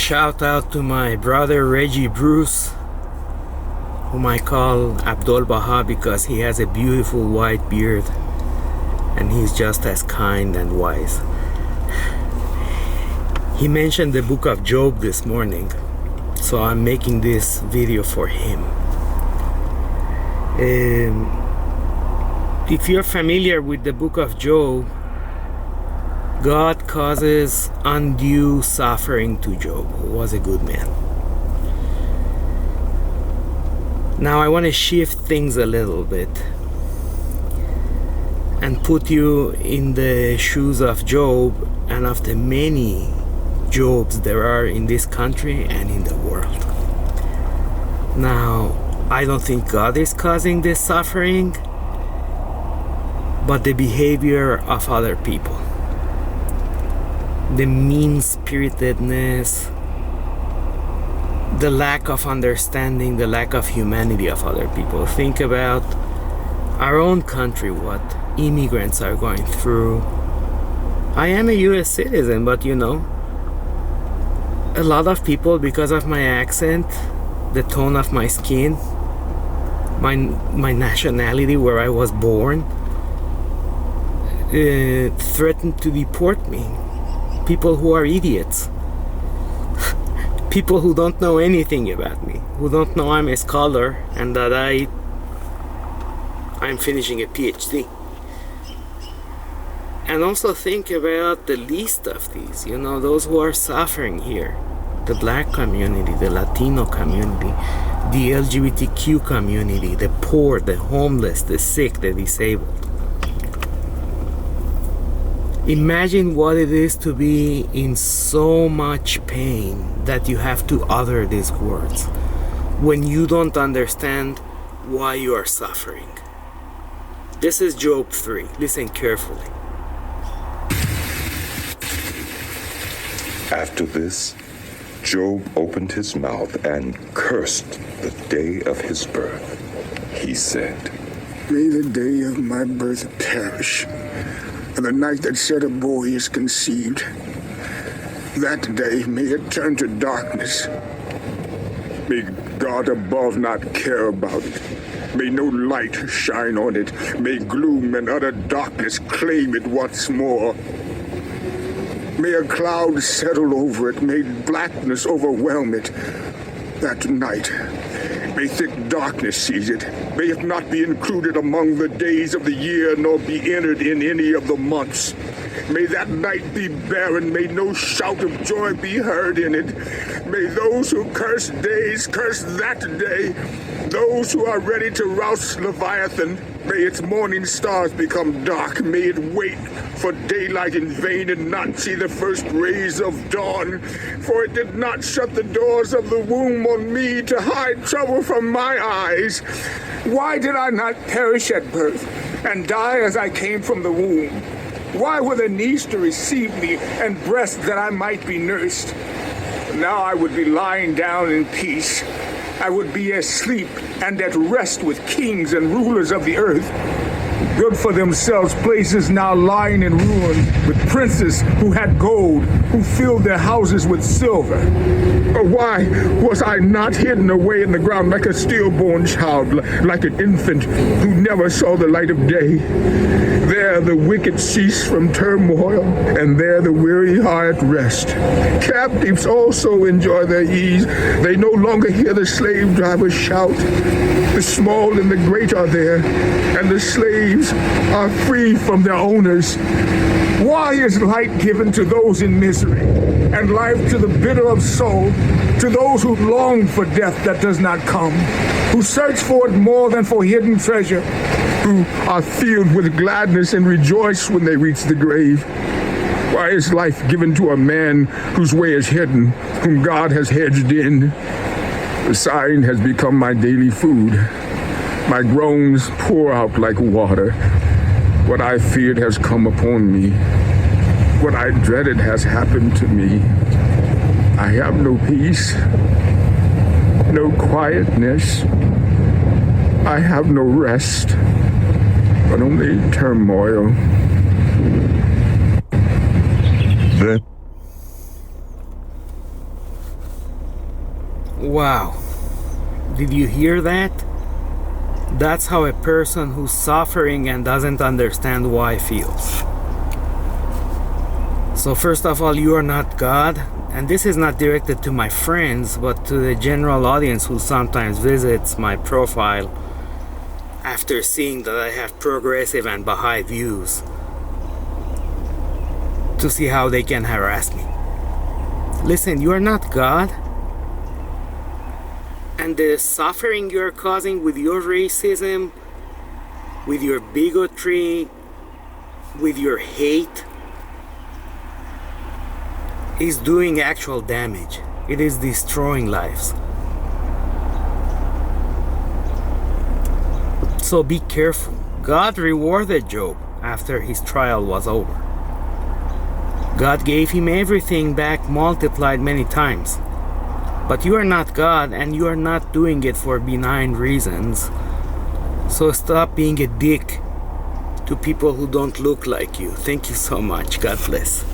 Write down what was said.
shout out to my brother Reggie Bruce, whom I call Abdul Baha because he has a beautiful white beard and he's just as kind and wise. He mentioned the book of Job this morning, so I'm making this video for him. If you're familiar with the book of Job, God causes undue suffering to Job, who was a good man. Now I want to shift things a little bit and put you in the shoes of Job and of the many Jobs there are in this country and in the world. Now, I don't think God is causing this suffering, but the behavior of other people. The mean-spiritedness, the lack of understanding, the lack of humanity of other people. Think about our own country, what immigrants are going through. I am a US citizen, but you know, a lot of people, because of my accent, the tone of my skin, my nationality, where I was born, threatened to deport me. People who are idiots. People who don't know anything about me, who don't know I'm a scholar and that I'm finishing a PhD. And also think about the least of these, you know, those who are suffering here. The black community, the Latino community, the LGBTQ community, the poor, the homeless, the sick, the disabled. Imagine what it is to be in so much pain that you have to utter these words when you don't understand why you are suffering. This is Job 3. Listen carefully. After this, Job opened his mouth and cursed the day of his birth. He said, "May the day of my birth perish, and the night that said a boy is conceived. That day may it turn to darkness. May God above not care about it. May no light shine on it. May gloom and utter darkness claim it once more. May a cloud settle over it. May blackness overwhelm it. That night, may thick darkness seize it. May it not be included among the days of the year, nor be entered in any of the months. May that night be barren. May no shout of joy be heard in it. May those who curse days curse that day. Those who are ready to rouse Leviathan, may its morning stars become dark. May it wait for daylight in vain and not see the first rays of dawn. For it did not shut the doors of the womb on me to hide trouble from my eyes. Why did I not perish at birth and die as I came from the womb? Why were there knees to receive me and breasts that I might be nursed? Now I would be lying down in peace. I would be asleep and at rest with kings and rulers of the earth. Good for themselves places now lying in ruins, with princes who had gold, who filled their houses with silver. Why was I not hidden away in the ground like a stillborn child, like an infant who never saw the light of day? There the wicked cease from turmoil, and there the weary are at rest. Captives also enjoy their ease. They no longer hear the slave drivers shout. The small and the great are there, and the slaves are free from their owners. Why is light given to those in misery, and life to the bitter of soul, to those who long for death that does not come, who search for it more than for hidden treasure, who are filled with gladness and rejoice when they reach the grave? Why is life given to a man whose way is hidden, whom God has hedged in? The sighing has become my daily food. My groans pour out like water. What I feared has come upon me. What I dreaded has happened to me. I have no peace, no quietness. I have no rest, but only turmoil. Then Wow. Did you hear that? That's how a person who's suffering and doesn't understand why feels. So first of all, you are not God, and this is not directed to my friends, but to the general audience who sometimes visits my profile after seeing that I have progressive and Baha'i views, to see how they can harass me. Listen, you are not God, and the suffering you're causing with your racism, with your bigotry, with your hate, is doing actual damage. It is destroying lives. So be careful. God rewarded Job after his trial was over. God gave him everything back multiplied many times. But you are not God, and you are not doing it for benign reasons. So stop being a dick to people who don't look like you. Thank you so much. God bless.